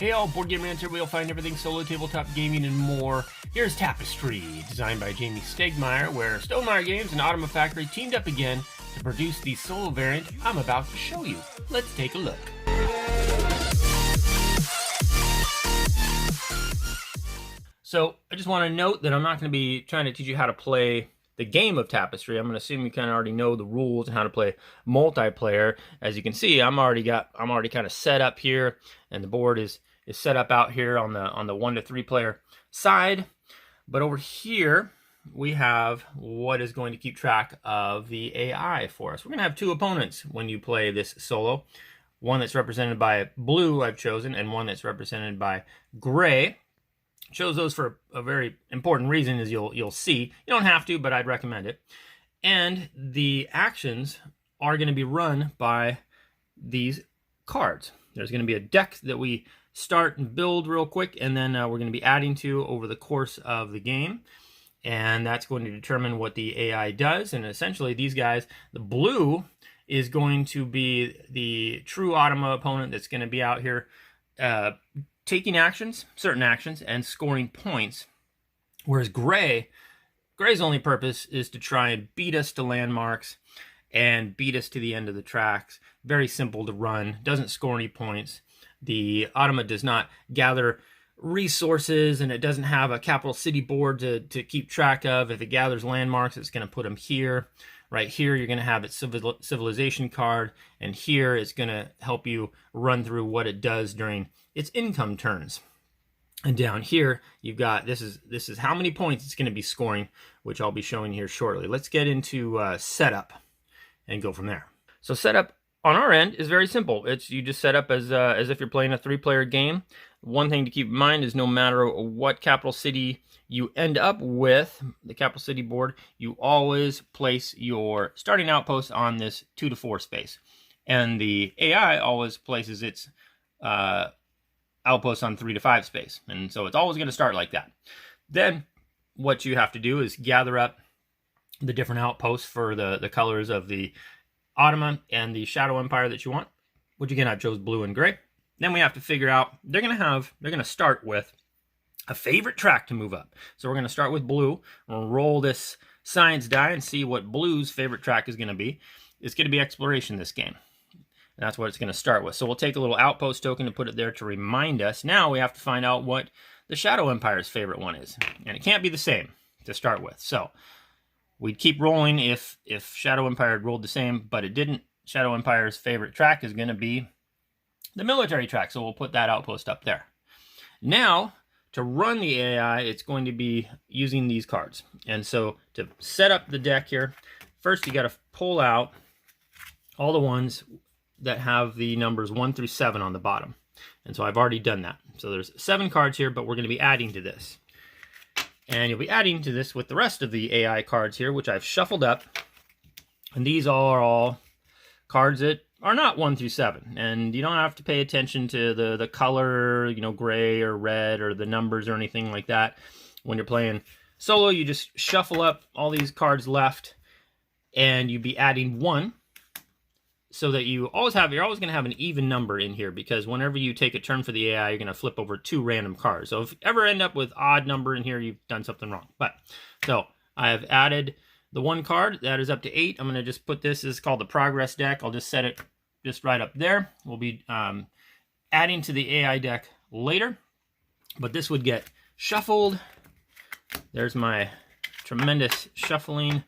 Hey all, boardgamerants here, where you'll find everything solo, tabletop gaming, and more. Here's Tapestry, designed by Jamie Stegmaier, where Stonemaier Games and Automa Factory teamed up again to produce the solo variant I'm about to show you. Let's take a look. So, I just want to note that I'm not going to be trying to teach you how to play the game of Tapestry. I'm going to assume you kind of already know the rules and how to play multiplayer. As you can see, I'm already kind of set up here, and the board is set up out here on the 1 to 3 player side. But over here we have what is going to keep track of the AI for us. We're going to have 2 opponents when you play this solo. One that's represented by blue I've chosen, and one that's represented by gray. Chose those for a very important reason, as you'll see. You don't have to, but I'd recommend it. And the actions are going to be run by these cards. There's going to be a deck that we start and build real quick, and then we're going to be adding to over the course of the game. And that's going to determine what the AI does. And essentially, these guys, the blue is going to be the true Automa opponent that's going to be out here taking actions, certain actions, and scoring points. Whereas Gray's only purpose is to try and beat us to landmarks and beat us to the end of the tracks. Very simple to run, doesn't score any points. The Automa does not gather resources, and it doesn't have a capital city board to keep track of. If it gathers landmarks, it's going to put them here. Right here, you're going to have its civilization card, and here it's going to help you run through what it does during its income turns. And down here, you've got, this is how many points it's going to be scoring, which I'll be showing here shortly. Let's get into setup and go from there. So setup on our end is very simple. You just set up as if you're playing a 3-player game. One thing to keep in mind is no matter what capital city you end up with, the capital city board, you always place your starting outpost on this 2 to 4 space. And the AI always places its outpost on 3 to 5 space. And so it's always going to start like that. Then what you have to do is gather up the different outposts for the colors of the Automa and the Shadow Empire that you want, which again I chose blue and gray. Then we have to figure out, they're going to start with a favorite track to move up. So we're going to start with blue. We'll roll this science die and see what blue's favorite track is going to be. It's going to be exploration this game. And that's what it's going to start with. So we'll take a little outpost token and put it there to remind us. Now we have to find out what the Shadow Empire's favorite one is. And it can't be the same to start with. So we'd keep rolling if Shadow Empire had rolled the same, but it didn't. Shadow Empire's favorite track is going to be the military track, so we'll put that outpost up there. Now, to run the AI, it's going to be using these cards. And so to set up the deck here, first you got to pull out all the ones that have the numbers 1 through 7 on the bottom. And so I've already done that. So there's 7 cards here, but we're going to be adding to this. And you'll be adding to this with the rest of the AI cards here, which I've shuffled up. And these are all cards that are not 1 through 7. And you don't have to pay attention to the color, gray or red or the numbers or anything like that. When you're playing solo, you just shuffle up all these cards left, and you'd be adding 1. So that you're always going to have an even number in here, because whenever you take a turn for the AI, you're going to flip over 2 random cards. So if you ever end up with odd number in here, you've done something wrong. So I have added the 1 card that is up to 8. I'm going to just put this is called the progress deck. I'll just set it just right up there. We'll be adding to the AI deck later, but this would get shuffled. There's my tremendous shuffling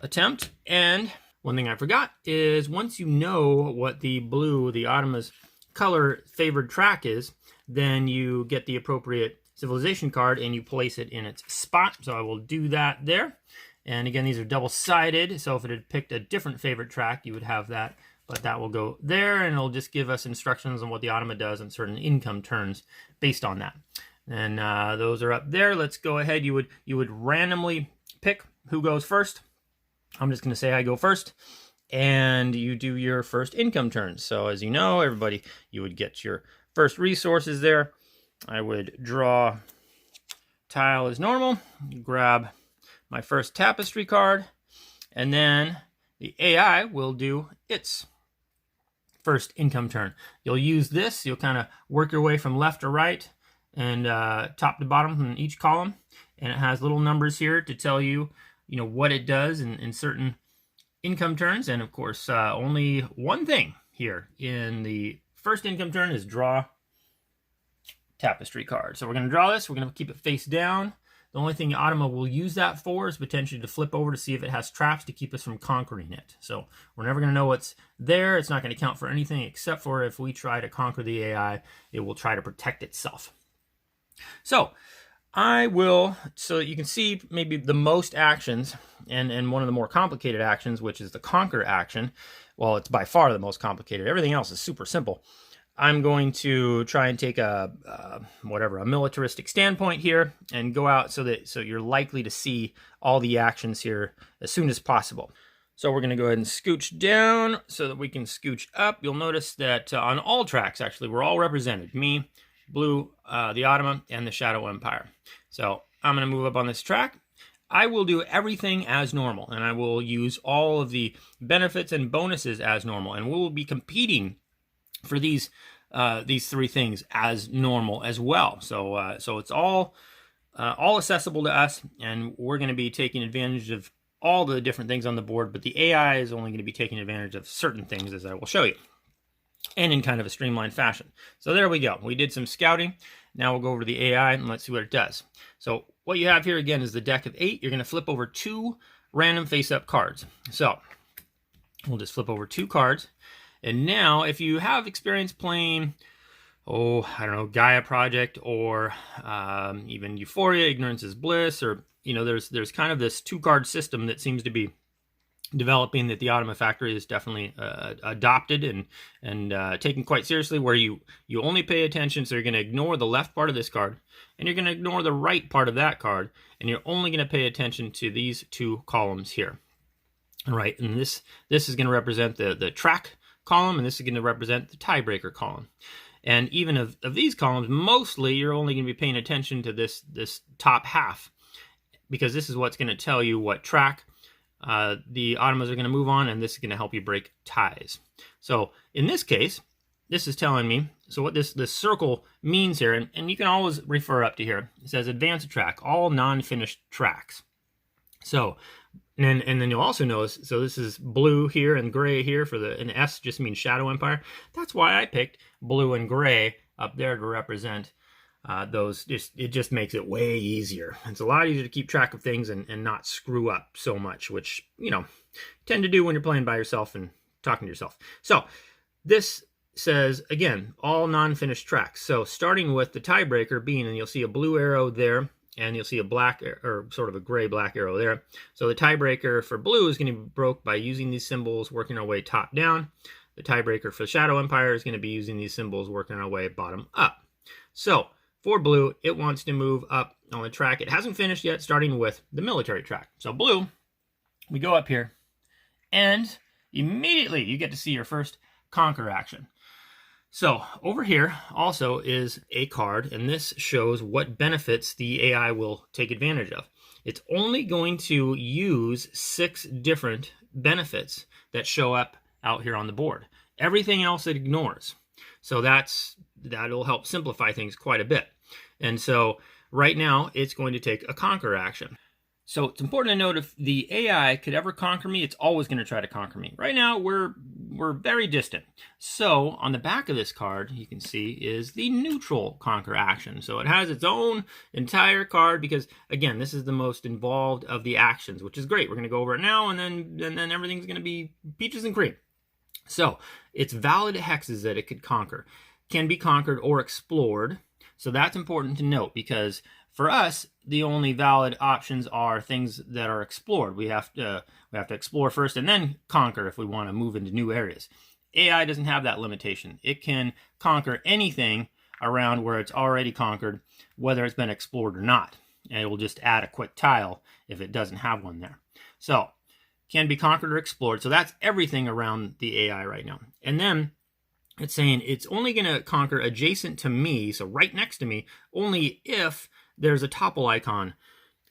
attempt. And one thing I forgot is, once you know what the blue, the Automa's color favored track is, then you get the appropriate civilization card and you place it in its spot. So I will do that there. And again, these are double-sided, so if it had picked a different favorite track, you would have that. But that will go there, and it'll just give us instructions on what the Automa does on certain income turns based on that. And those are up there. Let's go ahead. You would randomly pick who goes first. I'm just going to say I go first, and you do your first income turn. So as you know, everybody, you would get your first resources there. I would draw tile as normal, grab my first Tapestry card, and then the AI will do its first income turn. You'll use this, you'll kind of work your way from left to right and top to bottom from each column, and it has little numbers here to tell you, what it does in certain income turns. And of course, only one thing here in the first income turn is draw Tapestry card. So we're going to draw this, we're going to keep it face down. The only thing Automa will use that for is potentially to flip over to see if it has traps to keep us from conquering it. So we're never going to know what's there. It's not going to count for anything except for if we try to conquer the AI, it will try to protect itself. So I will, so that you can see maybe the most actions and one of the more complicated actions, which is the conquer action. Well, it's by far the most complicated. Everything else is super simple. I'm going to try and take a militaristic standpoint here and go out so you're likely to see all the actions here as soon as possible. So we're going to go ahead and scooch down so that we can scooch up. You'll notice that on all tracks, actually, we're all represented. Me, Blue, the Automa, and the Shadow Empire. So I'm going to move up on this track. I will do everything as normal, and I will use all of the benefits and bonuses as normal, and we will be competing for these three things as normal as well. So it's all accessible to us, and we're going to be taking advantage of all the different things on the board, but the AI is only going to be taking advantage of certain things, as I will show you, and in kind of a streamlined fashion. So there we go. We did some scouting. Now we'll go over to the AI and let's see what it does. So what you have here again is the deck of 8. You're going to flip over 2 random face-up cards. So we'll just flip over 2 cards. And now, if you have experience playing, Gaia Project, or even Euphoria, Ignorance is Bliss, or, there's kind of this 2-card system that seems to be developing that the Automa Factory is definitely adopted and taken quite seriously, where you only pay attention, so you're going to ignore the left part of this card, and you're going to ignore the right part of that card, and you're only going to pay attention to these 2 columns here. All right, and this is going to represent the track column, and this is going to represent the tiebreaker column. And even of these columns, mostly you're only going to be paying attention to this top half, because this is what's going to tell you what track the Automas are going to move on, and this is going to help you break ties. So in this case, this is telling me, so what this circle means here, and you can always refer up to here, it says advanced track, all non-finished tracks. So and then you'll also notice, so this is blue here and gray here for an S just means Shadow Empire. That's why I picked blue and gray up there to represent those. It just makes it way easier. It's a lot easier to keep track of things and not screw up so much, which, tend to do when you're playing by yourself and talking to yourself. So this says, again, all non-finished tracks. So starting with the tiebreaker being, and you'll see a blue arrow there, and you'll see a black, or sort of a gray-black arrow there. So the tiebreaker for blue is going to be broke by using these symbols, working our way top down. The tiebreaker for Shadow Empire is going to be using these symbols, working our way bottom up. So for blue, it wants to move up on the track. It hasn't finished yet, starting with the military track. So blue, we go up here, and immediately you get to see your first conquer action. So over here also is a card, and this shows what benefits the AI will take advantage of. It's only going to use 6 different benefits that show up out here on the board. Everything else it ignores. So that'll help simplify things quite a bit. And so right now it's going to take a conquer action. So it's important to note, if the AI could ever conquer me, it's always going to try to conquer me. Right now, we're very distant. So on the back of this card, you can see, is the neutral conquer action. So it has its own entire card because, again, this is the most involved of the actions, which is great. We're going to go over it now, and then everything's going to be peaches and cream. So it's valid hexes that it could conquer. Can be conquered or explored. So that's important to note, because for us, the only valid options are things that are explored. We have to explore first and then conquer if we want to move into new areas. AI doesn't have that limitation. It can conquer anything around where it's already conquered, whether it's been explored or not. And it will just add a quick tile if it doesn't have one there. So, can be conquered or explored. So that's everything around the AI right now. And then it's saying it's only going to conquer adjacent to me, so right next to me, only if there's a topple icon.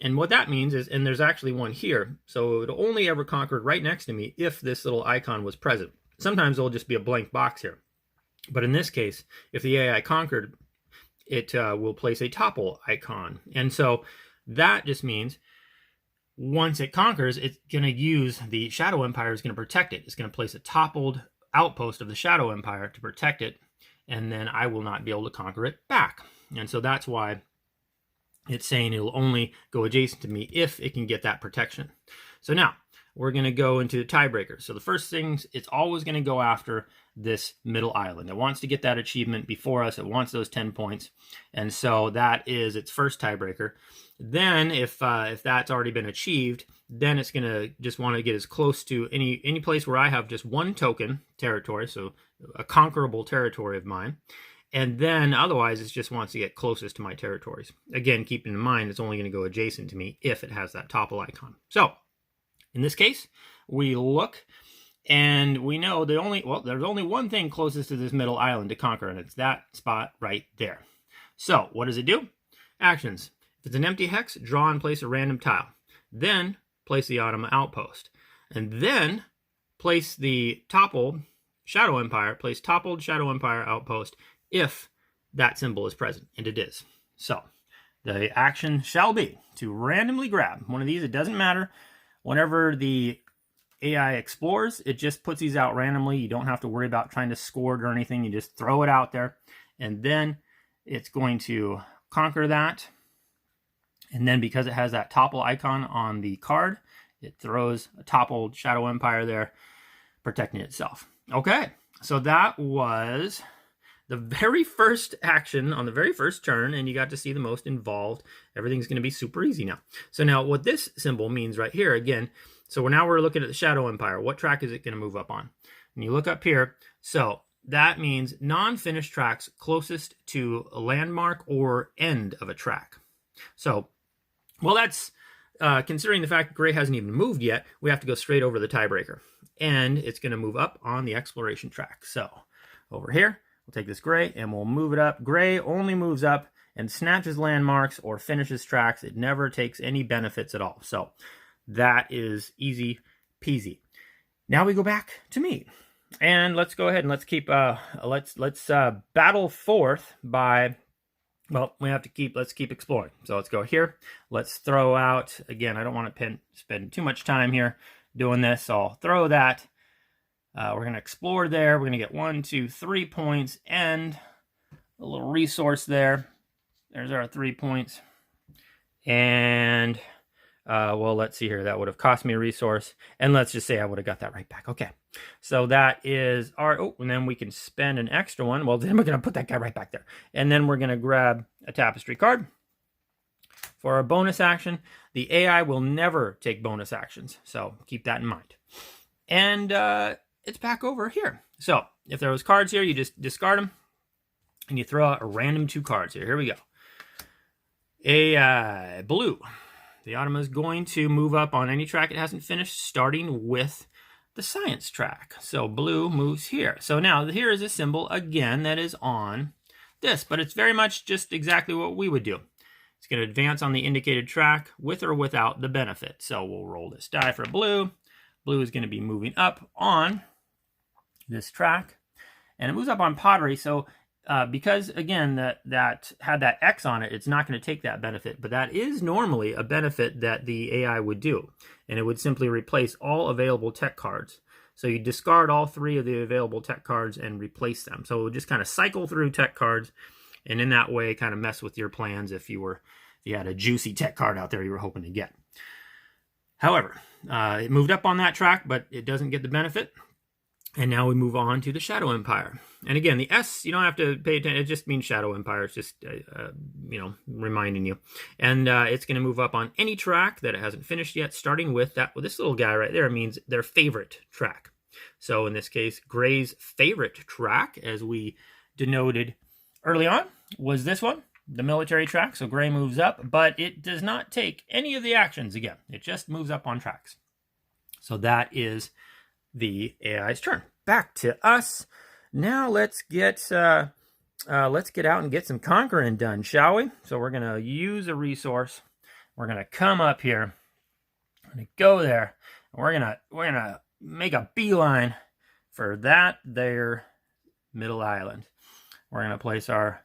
And what that means is, and there's actually one here, so it would only ever conquer right next to me if this little icon was present. Sometimes there'll just be a blank box here. But in this case, if the AI conquered, it will place a topple icon. And so that just means once it conquers, it's going to use the Shadow Empire is going to protect it. It's going to place a toppled outpost of the Shadow Empire to protect it, and then I will not be able to conquer it back. And so that's why it's saying it'll only go adjacent to me if it can get that protection. So now we're going to go into the tiebreaker. So the first things, it's always going to go after this middle island. It wants to get that achievement before us. It wants those 10 points. And so that is its first tiebreaker. Then if that's already been achieved, then it's going to just want to get as close to any place where I have just one token territory, so a conquerable territory of mine. And then otherwise, it just wants to get closest to my territories. Again, keeping in mind, it's only going to go adjacent to me if it has that topple icon. So in this case, we look and we know there's only one thing closest to this middle island to conquer, and it's that spot right there. So what does it do? Actions. If it's an empty hex, draw and place a random tile. Then place the Automa outpost. And then place the toppled Shadow Empire, place toppled Shadow Empire outpost if that symbol is present, and it is. So the action shall be to randomly grab one of these. It doesn't matter. Whenever the AI explores, it just puts these out randomly. You don't have to worry about trying to score it or anything. You just throw it out there, and then it's going to conquer that. And then because it has that topple icon on the card, it throws a toppled Shadow Empire there, protecting itself. Okay, so that was the very first action on the very first turn, and you got to see the most involved. Everything's going to be super easy now. So now what this symbol means right here, again, so we're looking at the Shadow Empire. What track is it going to move up on? And you look up here, so that means non-finished tracks closest to a landmark or end of a track. So, well, that's considering the fact that gray hasn't even moved yet, we have to go straight over the tiebreaker. And it's going to move up on the exploration track. So over here, we'll take this gray and we'll move it up. Gray only moves up and snatches landmarks or finishes tracks. It never takes any benefits at all. So that is easy peasy. Now we go back to me. And let's go ahead and let's keep let's battle forth by, well, let's keep exploring. So let's go here. Let's throw out, again, I don't want to spend too much time here doing this, so I'll throw that. We're going to explore there. We're going to get 1, 2, 3 points and a little resource there. There's our 3 points. And, well, let's see here. That would have cost me a resource. And let's just say I would have got that right back. Okay. So that is our, and then we can spend an extra one. Well, then we're going to put that guy right back there. And then we're going to grab a Tapestry card. For our bonus action, the AI will never take bonus actions. So keep that in mind. And it's back over here. So if there was cards here, you just discard them. And you throw out a random 2 cards here. Here we go. A blue. The Automa is going to move up on any track it hasn't finished, starting with the science track. So blue moves here. So now here is a symbol, again, that is on this. But it's very much just exactly what we would do. It's going to advance on the indicated track with or without the benefit. So we'll roll this die for blue. Blue is going to be moving up on this track. And it moves up on pottery. So because, again, that had that X on it, it's not going to take that benefit. But that is normally a benefit that the AI would do. And it would simply replace all available tech cards. So you discard all 3 of the available tech cards and replace them. So it would just kind of cycle through tech cards. And in that way, kind of mess with your plans if you had a juicy tech card out there you were hoping to get. However, it moved up on that track, but it doesn't get the benefit. And now we move on to the Shadow Empire. And again, the S, you don't have to pay attention. It just means Shadow Empire. It's just, reminding you. And it's going to move up on any track that it hasn't finished yet, starting with this little guy right there means their favorite track. So in this case, Gray's favorite track, as we denoted early on, was this one, the military track. So Gray moves up, but it does not take any of the actions again. It just moves up on tracks. So that is the AI's turn. Back to us. Now let's get out and get some conquering done, shall we? So we're going to use a resource. We're going to come up here. We're going to go there. And we're going to make a beeline for that there middle island. We're going to place our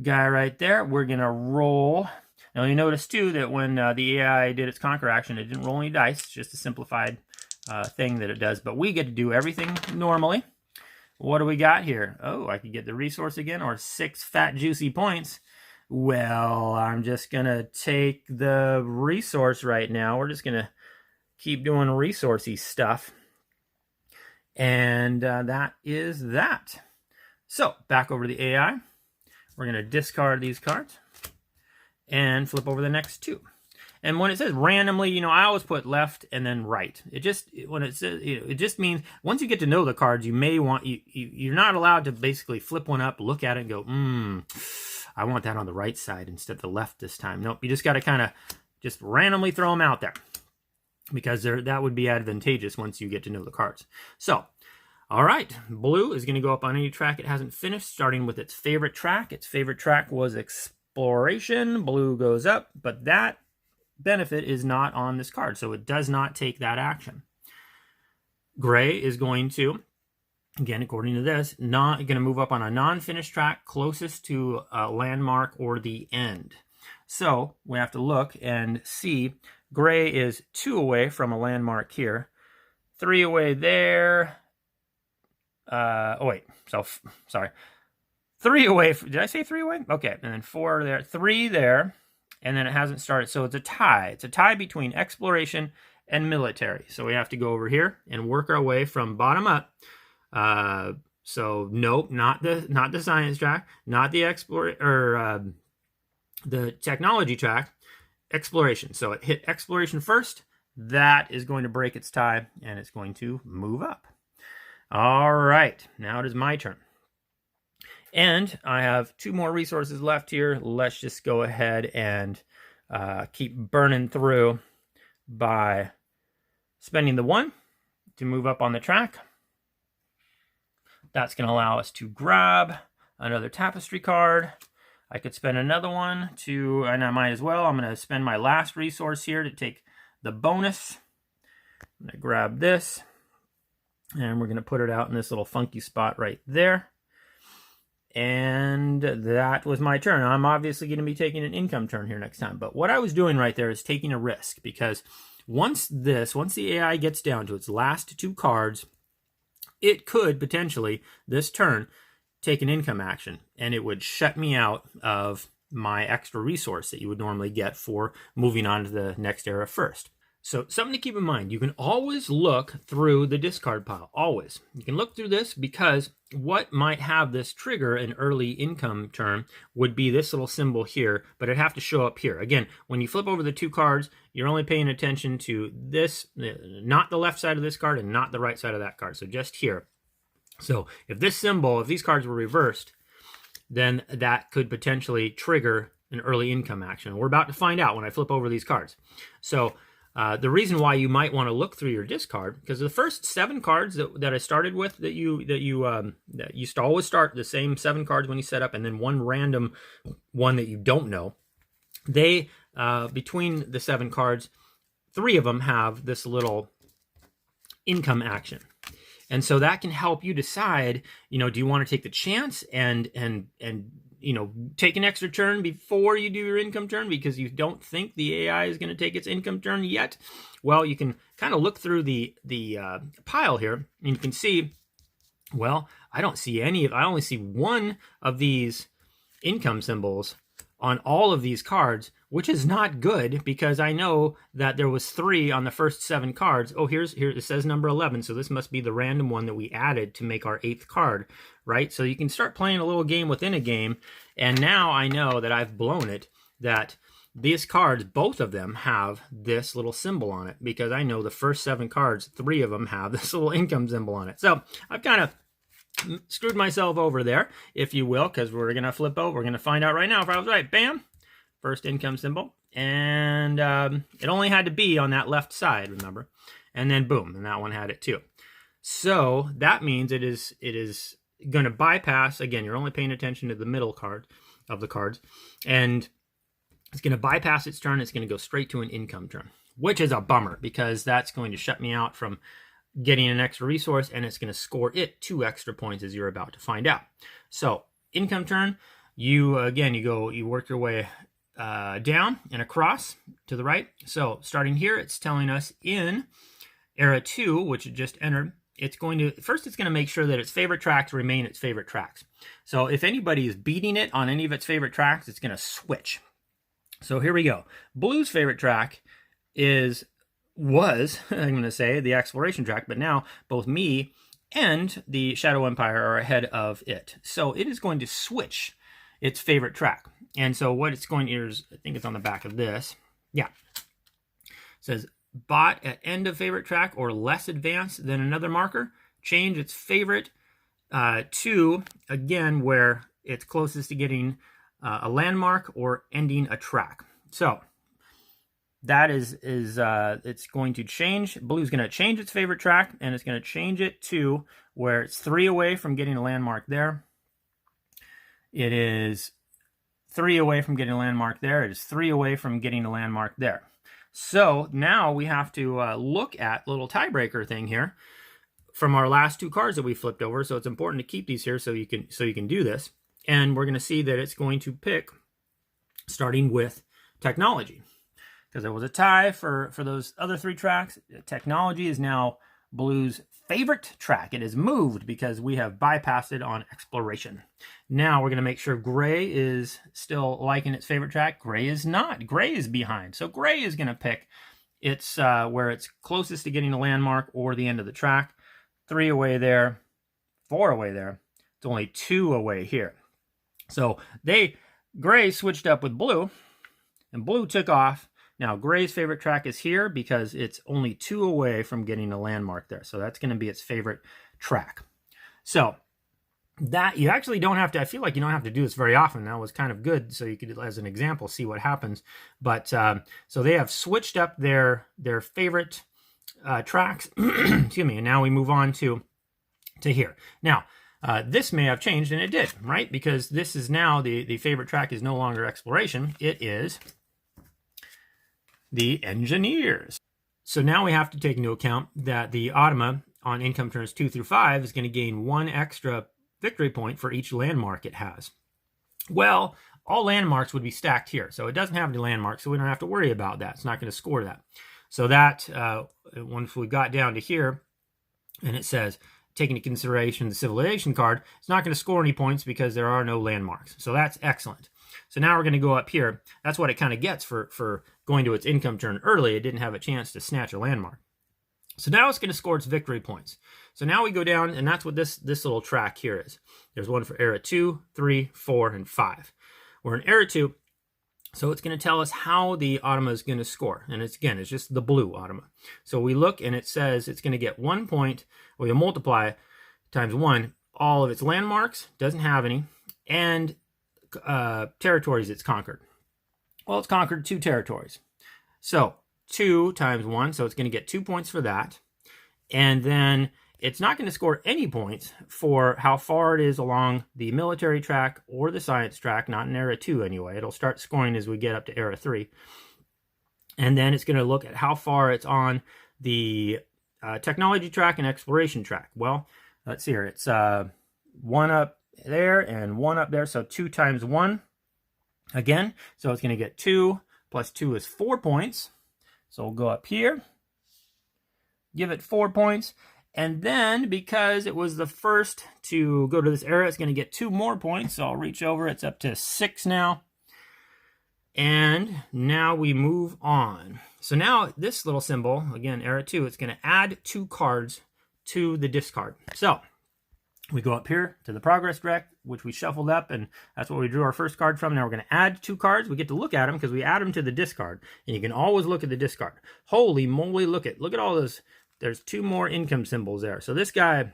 guy right there. We're going to roll. Now you notice too that when the AI did its conquer action, it didn't roll any dice. It's just a simplified thing that it does. But we get to do everything normally. What do we got here? Oh, I could get the resource again, or 6 fat juicy points. Well, I'm just going to take the resource right now. We're just going to keep doing resourcey stuff. And that is that. So, back over to the AI. We're going to discard these cards and flip over the next 2. And when it says randomly, you know, I always put left and then right. It just, when it says, you know, it just means once you get to know the cards, you may want, you're not allowed to basically flip one up, look at it and go, I want that on the right side instead of the left this time. Nope, you just got to kind of just randomly throw them out there because that would be advantageous once you get to know the cards. So, all right, blue is going to go up on any track it hasn't finished, starting with its favorite track. Its favorite track was Exploration. Blue goes up, but that benefit is not on this card, so it does not take that action. Gray is going to, again, according to this, not going to move up on a non-finished track closest to a landmark or the end. So we have to look and see. Gray is 2 away from a landmark here, 3 away there. Sorry. 3 away. Did I say 3 away? Okay, and then 4 there, 3 there. And then it hasn't started. So it's a tie. It's a tie between exploration and military. So we have to go over here and work our way from bottom up. So nope, not the science track, not the the technology track, exploration. So it hit exploration first. That is going to break its tie and it's going to move up. All right, now it is my turn. And I have 2 more resources left here. Let's just go ahead and keep burning through by spending the 1 to move up on the track. That's going to allow us to grab another Tapestry card. I could spend another 1 to, and I might as well. I'm going to spend my last resource here to take the bonus. I'm going to grab this, and we're going to put it out in this little funky spot right there. And that was my turn. I'm obviously going to be taking an income turn here next time. But what I was doing right there is taking a risk, because once the AI gets down to its last 2 cards, it could potentially, this turn, take an income action. And it would shut me out of my extra resource that you would normally get for moving on to the next era first. So something to keep in mind, you can always look through the discard pile, always. You can look through this because what might have this trigger an early income turn would be this little symbol here, but it'd have to show up here. Again, when you flip over the 2 cards, you're only paying attention to this, not the left side of this card and not the right side of that card, so just here. So if this symbol, if these cards were reversed, then that could potentially trigger an early income action. We're about to find out when I flip over these cards. So the reason why you might want to look through your discard, because the first 7 cards that I started with, that you always start the same 7 cards when you set up, and then 1 random one that you don't know. They between the 7 cards, 3 of them have this little income action, and so that can help you decide. Do you want to take the chance and take an extra turn before you do your income turn because you don't think the AI is going to take its income turn yet? Well, you can kind of look through the pile here, and you can see, well, I only see 1 of these income symbols on all of these cards, which is not good because I know that there was 3 on the first 7 cards. Oh, here it says number 11, so this must be the random one that we added to make our 8th card, right? So you can start playing a little game within a game, and now I know that I've blown it, that these cards, both of them have this little symbol on it, because I know the first 7 cards, 3 of them have this little income symbol on it. So I've kind of screwed myself over there, if you will, because we're going to flip over. We're going to find out right now if I was right. Bam! First income symbol. And it only had to be on that left side, remember? And then boom, and that one had it too. So that means it is going to bypass, again, you're only paying attention to the middle card of the cards, and it's going to bypass its turn. It's going to go straight to an income turn, which is a bummer because that's going to shut me out from getting an extra resource, and it's going to score it 2 extra points, as you're about to find out. So income turn, you work your way down and across to the right. So starting here, it's telling us in era 2, which it just entered, it's going to make sure that its favorite tracks remain its favorite tracks. So if anybody is beating it on any of its favorite tracks, it's going to switch. So here we go. Blue's favorite track was I'm going to say the exploration track, but now both me and the Shadow Empire are ahead of it. So it is going to switch its favorite track. And so what it's going to is, I think it's on the back of this. Yeah. It says bought at end of favorite track or less advanced than another marker. Change its favorite to, again, where it's closest to getting a landmark or ending a track. So that is it's going to change. Blue's going to change its favorite track, and it's going to change it to where it's 3 away from getting a landmark there. It is 3 away from getting a landmark there. It is 3 away from getting a landmark there. So now we have to look at the little tiebreaker thing here from our last 2 cards that we flipped over. So it's important to keep these here so you can do this. And we're going to see that it's going to pick starting with technology, because there was a tie for those other 3 tracks. Technology is now Blue's favorite track. It is moved because we have bypassed it on exploration. Now we're going to make sure Gray is still liking its favorite track. Gray is not. Gray is behind. So Gray is going to pick its where it's closest to getting a landmark or the end of the track. 3 away there, 4 away there. It's only 2 away here. So Gray switched up with Blue, and Blue took off. Now, Gray's favorite track is here because it's only 2 away from getting a landmark there. So that's going to be its favorite track. So that you actually don't have to, I feel like you don't have to do this very often. That was kind of good. So you could, as an example, see what happens. But so they have switched up their favorite tracks. Excuse me. And now we move on to here. Now, this may have changed, and it did, right? Because this is now the favorite track is no longer exploration. It is the engineers. So now we have to take into account that the Automa on income turns 2 through 5 is going to gain 1 extra victory point for each landmark it has. Well, all landmarks would be stacked here. So it doesn't have any landmarks, so we don't have to worry about that. It's not going to score that. So that, once we got down to here, and it says, taking into consideration the civilization card, it's not going to score any points because there are no landmarks. So that's excellent. So now we're going to go up here. That's what it kind of gets for going to its income turn early. It didn't have a chance to snatch a landmark. So now it's going to score its victory points. So now we go down, and that's what this little track here is. There's one for era 2, 3, 4, and 5. We're in era 2, so it's going to tell us how the Automa is going to score. And it's just the blue Automa. So we look, and it says it's going to get 1 point, or you multiply times 1, all of its landmarks, doesn't have any, and territories it's conquered. Well, it's conquered 2 territories. So 2 times 1, so it's going to get 2 points for that. And then it's not going to score any points for how far it is along the military track or the science track, not in era 2 anyway. It'll start scoring as we get up to era 3. And then it's going to look at how far it's on the technology track and exploration track. Well, let's see here. It's 1 up there and 1 up there, so 2 times 1 again. So it's going to get 2 plus 2 is 4 points. So we'll go up here, give it 4 points, and then because it was the first to go to this era, it's going to get 2 more points. So I'll reach over. It's up to 6 now. And now we move on. So now this little symbol, again, era 2, it's going to add 2 cards to the discard. So we go up here to the progress deck, which we shuffled up, and that's what we drew our first card from. Now we're going to add 2 cards. We get to look at them because we add them to the discard, and you can always look at the discard. Holy moly, look at all those. There's 2 more income symbols there. So this guy,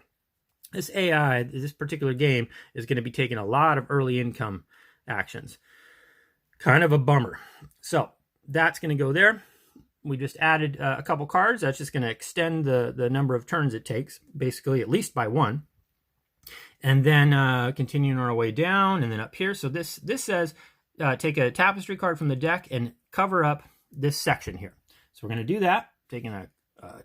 this AI, this particular game is going to be taking a lot of early income actions. Kind of a bummer. So that's going to go there. We just added a couple cards. That's just going to extend the number of turns it takes, basically at least by 1. And then continuing our way down and then up here. So this says take a Tapestry card from the deck and cover up this section here. So we're going to do that, taking a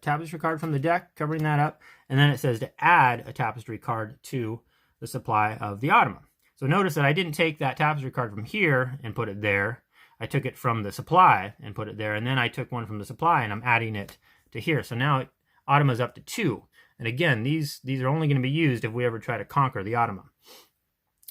Tapestry card from the deck, covering that up. And then it says to add a Tapestry card to the supply of the Automa. So notice that I didn't take that Tapestry card from here and put it there. I took it from the supply and put it there. And then I took one from the supply and I'm adding it to here. So now Automa's up to 2. And again, these are only going to be used if we ever try to conquer the Automa.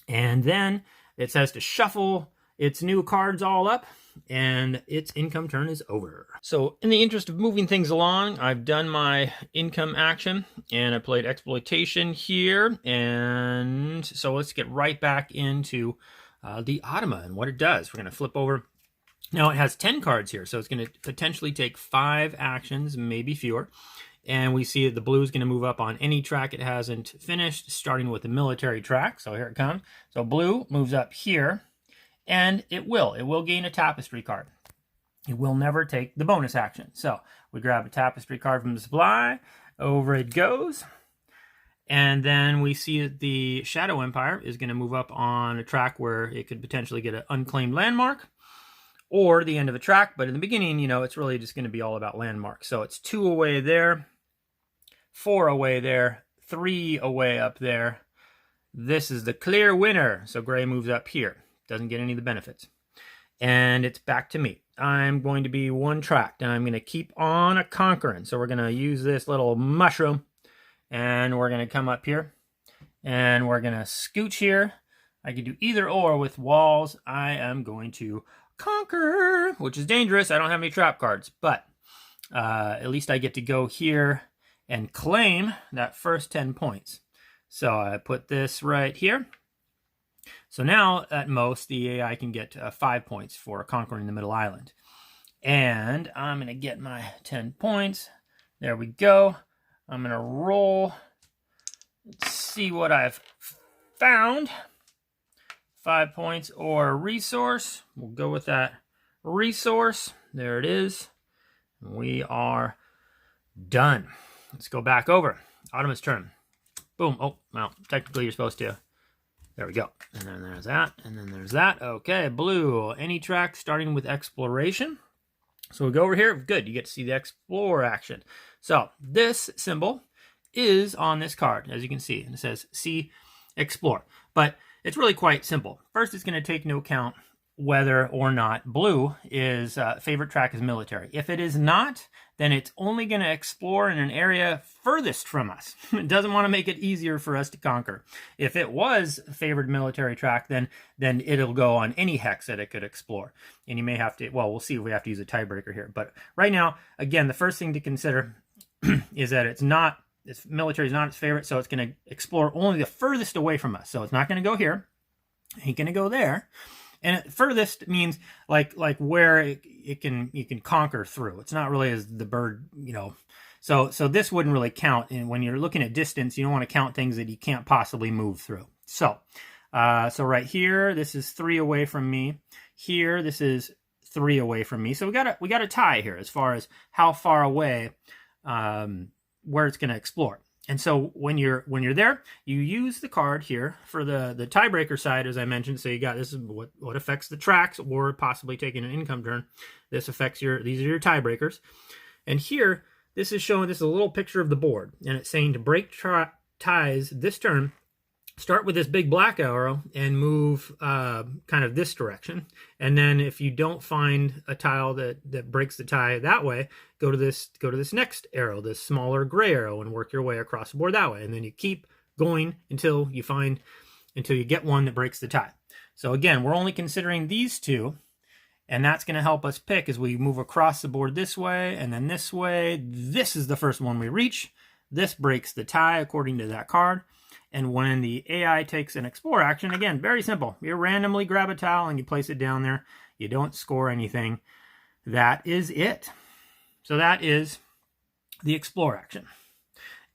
And then it says to shuffle its new cards all up, and its income turn is over. So in the interest of moving things along, I've done my income action, and I played exploitation here. And so let's get right back into the Automa and what it does. We're going to flip over. Now it has 10 cards here, so it's going to potentially take 5 actions, maybe fewer. And we see that the blue is going to move up on any track it hasn't finished, starting with the military track. So here it comes. So blue moves up here, and it will gain a Tapestry card. It will never take the bonus action. So we grab a Tapestry card from the supply, over it goes. And then we see that the Shadow Empire is going to move up on a track where it could potentially get an unclaimed landmark, or the end of a track. But in the beginning, you know, it's really just going to be all about landmarks. So it's 2 away there, 4 away there, 3 away up there. This is the clear winner. So gray moves up here. Doesn't get any of the benefits. And it's back to me. I'm going to be 1 tracked, and I'm going to keep on a conquering. So we're going to use this little mushroom, and we're going to come up here, and we're going to scooch here. I can do either or with walls. I am going to conquer, which is dangerous. I don't have any trap cards, but at least I get to go here and claim that first 10 points. So I put this right here. So now at most the AI can get 5 points for conquering the middle island. And I'm going to get my 10 points. There we go. I'm going to roll. Let's see what I've found. 5 points or resource. We'll go with that resource. There it is. We are done. Let's go back over. Automa's turn. Boom. Oh, well, technically you're supposed to. There we go. And then there's that. And then there's that. Okay, blue. Any track starting with exploration. So we go over here. Good. You get to see the explore action. So this symbol is on this card, as you can see. And it says see explore. But it's really quite simple. First, it's going to take into account whether or not blue is favorite track is military. If it is not, then it's only going to explore in an area furthest from us. It doesn't want to make it easier for us to conquer. If it was favored military track, then it'll go on any hex that it could explore. And you may have to, well, we'll see if we have to use a tiebreaker here. But right now, again, the first thing to consider is that it's military is not its favorite, so it's going to explore only the furthest away from us. So it's not going to go here. It ain't going to go there. And furthest means like where you can conquer through. It's not really as the bird, you know. So this wouldn't really count. And when you're looking at distance, you don't want to count things that you can't possibly move through. So right here, this is 3 away from me. Here, this is 3 away from me. So we got a tie here as far as how far away where it's going to explore. And so when you're there, you use the card here for the tiebreaker side, as I mentioned. So you got, this is what affects the tracks or possibly taking an income turn. This affects these are your tiebreakers. And here, this is showing, this is a little picture of the board. And it's saying to break ties this turn, start with this big black arrow and move kind of this direction. And then if you don't find a tile that breaks the tie that way, go to this next arrow, this smaller gray arrow, and work your way across the board that way. And then you keep going until you get one that breaks the tie. So again, we're only considering these 2, and that's going to help us pick as we move across the board this way and then this way. This is the first one we reach. This breaks the tie according to that card. And when the AI takes an explore action, again, very simple. You randomly grab a tile and you place it down there. You don't score anything. That is it. So that is the explore action.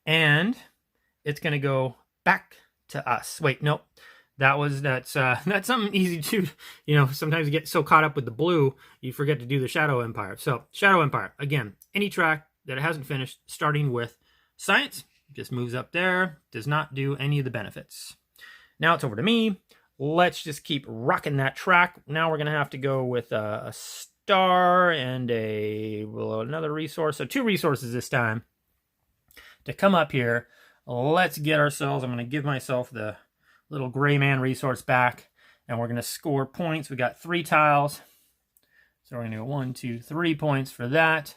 And it's going to go back to us. Wait, nope. That's something easy to, you know, sometimes you get so caught up with the blue, you forget to do the Shadow Empire. So Shadow Empire, again, any track that it hasn't finished, starting with science. Just moves up there, does not do any of the benefits. Now it's over to me. Let's just keep rocking that track. Now we're going to have to go with a star and another resource. So 2 resources this time to come up here. Let's get ourselves, I'm going to give myself the little gray man resource back, and we're going to score points. We got 3 tiles. So we're going to go 1, 2, 3 points for that.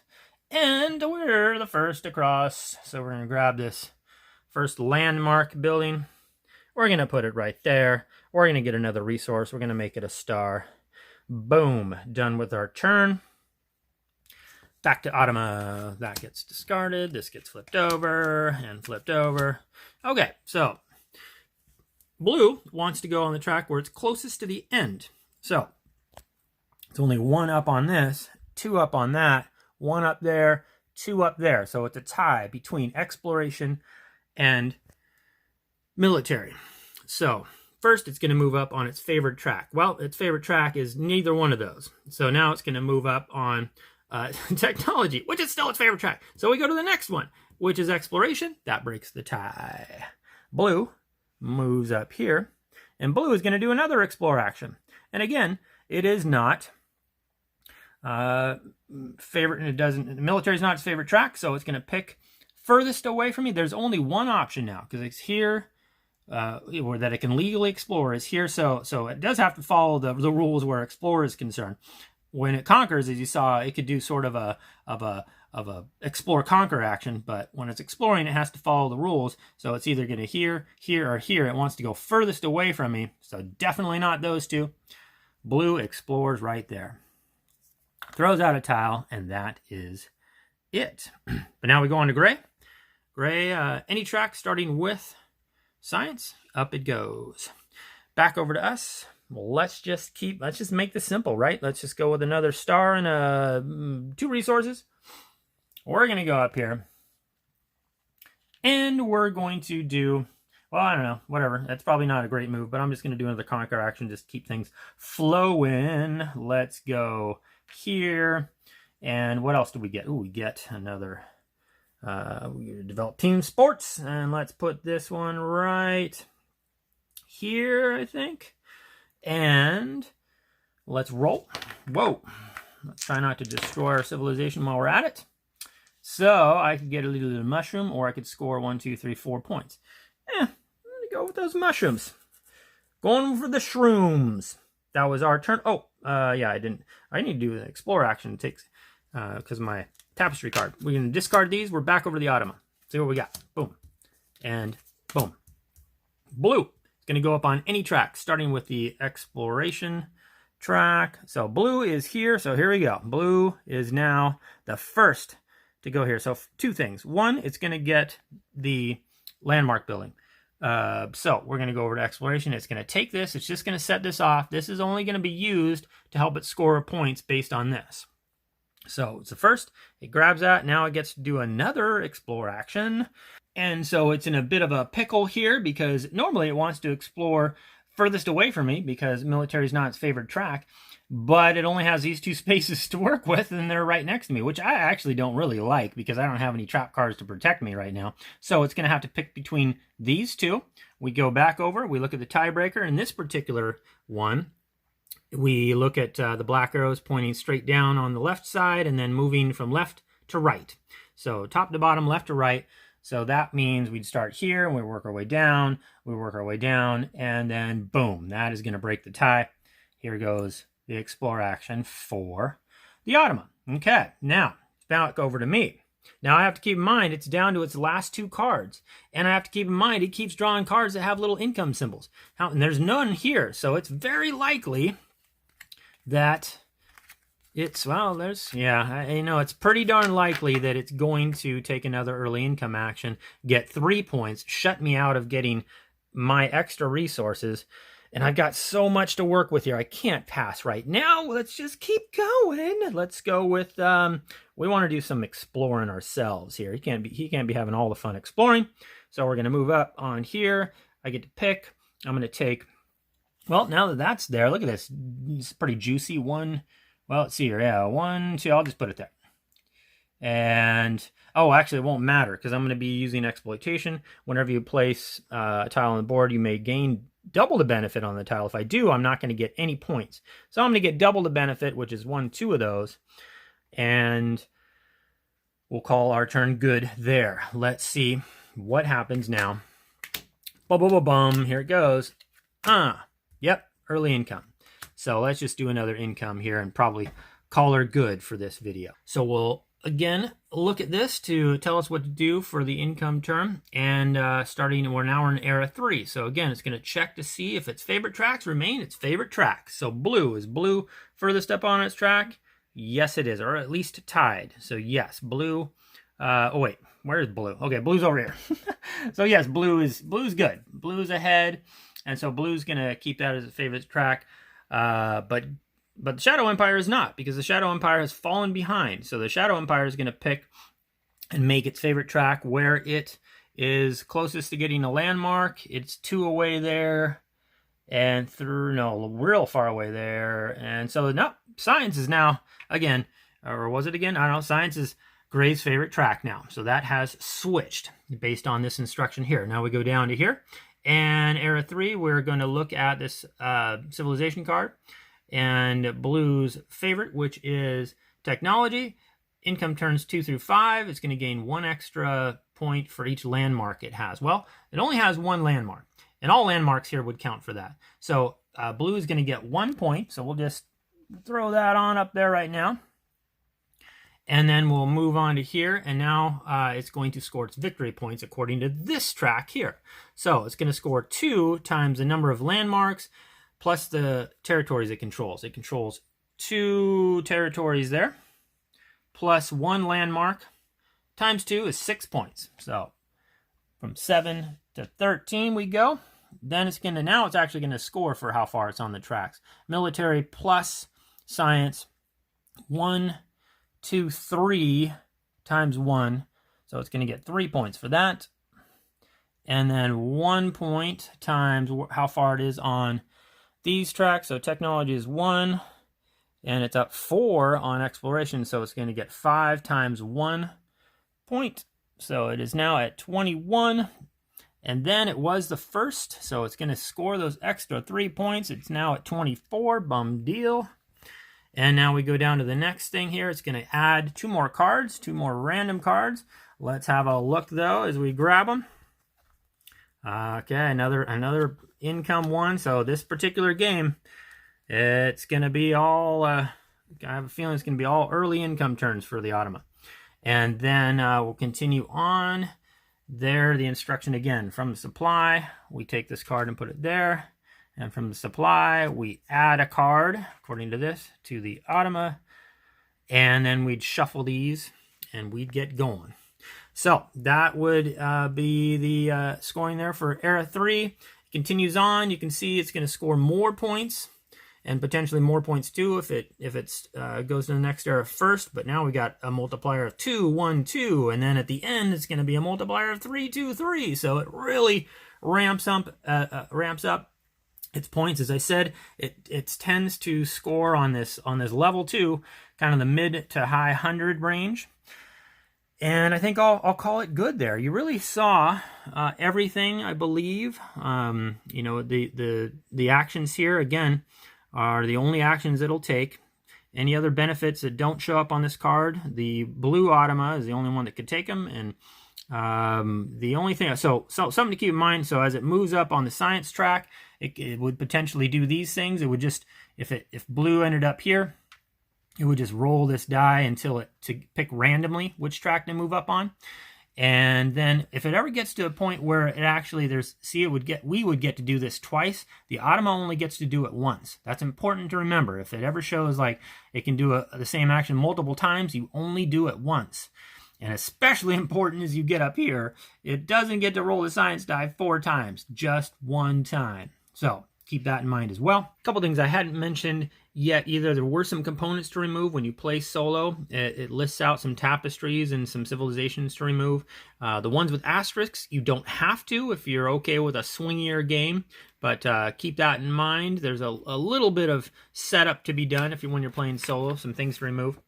And we're the first across. So we're going to grab this first landmark building. We're going to put it right there. We're going to get another resource. We're going to make it a star. Boom. Done with our turn. Back to Automa. That gets discarded. This gets flipped over and flipped over. Okay, so blue wants to go on the track where it's closest to the end. So it's only 1 up on this, 2 up on that, 1 up there, 2 up there. So it's a tie between exploration and military. So first it's going to move up on its favorite track. Well, its favorite track is neither one of those. So now it's going to move up on technology, which is still its favorite track. So we go to the next one, which is exploration. That breaks the tie. Blue moves up here, and blue is going to do another explore action. And again, it is not favorite, and the military is not its favorite track, so it's going to pick furthest away from me. There's only one option now, because it's here, or that it can legally explore is here. So it does have to follow the rules where explore is concerned. When it conquers, as you saw, it could do sort of a explore conquer action, but when it's exploring, it has to follow the rules. So it's either going to here, or here. It wants to go furthest away from me, so definitely not those two. Blue explores right there. Throws out a tile, and that is it. But now we go on to gray. Gray, any track starting with science, up it goes. Back over to us. Let's just make this simple, right? Let's just go with another star and 2 resources. We're going to go up here. And we're going to do, well, I don't know, whatever. That's probably not a great move, but I'm just going to do another conquer action, just keep things flowing. Let's go here. And what else do we get? Ooh, we get another, we develop team sports. And let's put this one right here, I think. And let's roll. Whoa. Let's try not to destroy our civilization while we're at it. So I could get a little mushroom, or I could score 1, 2, 3, 4 points. I'm going to go with those mushrooms. Going for the shrooms. That was our turn. Oh, yeah, I need to do an explore action. It takes, because my tapestry card. We're going to discard these. We're back over the Automa. See what we got. Boom. And boom. Blue. Going to go up on any track, starting with the exploration track. So blue is here. So here we go. Blue is now the first to go here. So 2 things. One, it's going to get the landmark building. So we're going to go over to exploration. It's going to take this. It's just going to set this off. This is only going to be used to help it score points based on this. So it's the first. It grabs that. Now it gets to do another explore action. And so it's in a bit of a pickle here, because normally it wants to explore furthest away from me because military is not its favorite track, but it only has these 2 spaces to work with, and they're right next to me, which I actually don't really like because I don't have any trap cards to protect me right now. So it's going to have to pick between these 2. We go back over, we look at the tiebreaker. In this particular one, we look at the black arrows pointing straight down on the left side and then moving from left to right. So top to bottom, left to right. So that means we'd start here, and we work our way down, and then boom, that is going to break the tie. Here goes the explore action for the Automa. Okay, now back over to me. Now I have to keep in mind it's down to its last 2 cards, and I have to keep in mind it keeps drawing cards that have little income symbols. And there's none here, so it's very likely that it's, well, there's, yeah, it's pretty darn likely that it's going to take another early income action, get 3 points, shut me out of getting my extra resources, and I've got so much to work with here. I can't pass right now. Let's just keep going. Let's go with, we want to do some exploring ourselves here. He can't be having all the fun exploring. So we're going to move up on here. I get to pick. I'm going to take, well, now that that's there, look at this. It's pretty juicy. Well, let's see here. Yeah, 1, 2. I'll just put it there. And, oh, actually, it won't matter because I'm going to be using exploitation. Whenever you place a tile on the board, you may gain double the benefit on the tile. If I do, I'm not going to get any points. So I'm going to get double the benefit, which is 1, 2 of those. And we'll call our turn good there. Let's see what happens now. Bum, here it goes. Yep, early income. So let's just do another income here and probably call her good for this video. So we'll again look at this to tell us what to do for the income term. And we're now in era 3. So again, it's going to check to see if its favorite tracks remain its favorite tracks. So blue, is blue furthest up on its track? Yes, it is, or at least tied. So yes, blue. Oh wait, where is blue? Okay, blue's over here. So yes, blue's good. Blue's ahead, and so blue's gonna keep that as a favorite track. But the Shadow Empire is not, because the Shadow Empire has fallen behind. So the Shadow Empire is gonna pick and make its favorite track where it is closest to getting a landmark. It's 2 away there, and real far away there. And so no, Science is now again, or was it again? I don't know. Science is Gray's favorite track now. So that has switched based on this instruction here. Now we go down to here. And era 3, we're going to look at this civilization card. And blue's favorite, which is technology. Income turns 2 through 5. It's going to gain 1 extra point for each landmark it has. Well, it only has 1 landmark. And all landmarks here would count for that. So blue is going to get 1 point. So we'll just throw that on up there right now. And then we'll move on to here, and now it's going to score its victory points according to this track here. So it's going to score 2 times the number of landmarks plus the territories it controls. It controls 2 territories there, plus 1 landmark, times 2 is 6 points. So from 7 to 13 we go. Then it's actually going to score for how far it's on the tracks. Military plus science, 1, 2, 3 times 1. So it's going to get 3 points for that. And then 1 point times how far it is on these tracks. So technology is 1. And it's up 4 on exploration. So it's going to get 5 times 1 point. So it is now at 21. And then it was the first. So it's going to score those extra 3 points. It's now at 24. Bum deal. And now we go down to the next thing here. It's going to add 2 more cards, 2 more random cards. Let's have a look, though, as we grab them. Okay, another income one. So this particular game, it's going to be all, I have a feeling it's going to be all early income turns for the Automa. And then we'll continue on. There, the instruction again. From the supply, we take this card and put it there. And from the supply, we add a card, according to this, to the Automa. And then we'd shuffle these, and we'd get going. So that would be the scoring there for Era 3. It continues on. You can see it's going to score more points, and potentially more points too if it goes to the next era first. But now we got a multiplier of 2, 1, 2. And then at the end, it's going to be a multiplier of 3, 2, 3. So it really ramps up its points. As I said, it tends to score on this level 2, kind of the mid to high 100 range. And I think I'll call it good there. You really saw everything, I believe. You know, the actions here again are the only actions it'll take. Any other benefits that don't show up on this card, the blue Automa is the only one that could take them. And the only thing, so something to keep in mind. So as it moves up on the science track, it would potentially do these things. It would just, if blue ended up here, it would just roll this die to pick randomly which track to move up on. And then if it ever gets to a point where it actually we would get to do this twice. The Automa only gets to do it once. That's important to remember. If it ever shows like it can do the same action multiple times, you only do it once. And especially important as you get up here, it doesn't get to roll the science die 4 times, just 1 time. So keep that in mind as well. A couple things I hadn't mentioned yet either. There were some components to remove when you play solo. It lists out some tapestries and some civilizations to remove. The ones with asterisks, you don't have to if you're okay with a swingier game, but keep that in mind. There's a little bit of setup to be done when you're playing solo, some things to remove.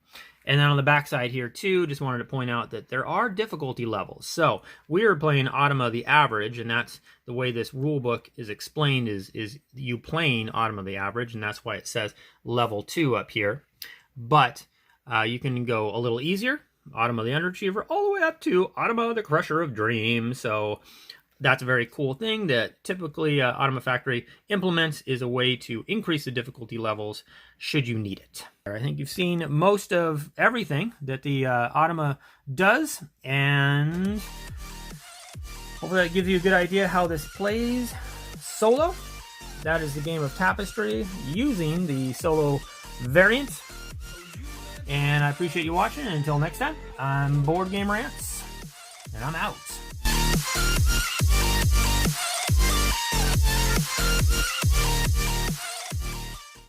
And then on the back side here too, just wanted to point out that there are difficulty levels. So we are playing Automa the average, and that's the way this rule book is explained is you playing Automa the average, and that's why it says level 2 up here. But you can go a little easier, Automa the underachiever, all the way up to Automa the crusher of dreams. So that's a very cool thing that typically Automa Factory implements, is a way to increase the difficulty levels should you need it. I think you've seen most of everything that the Automa does, and hopefully that gives you a good idea how this plays solo. That is the game of Tapestry using the solo variant. And I appreciate you watching, and until next time, I'm boardgamerants, and I'm out.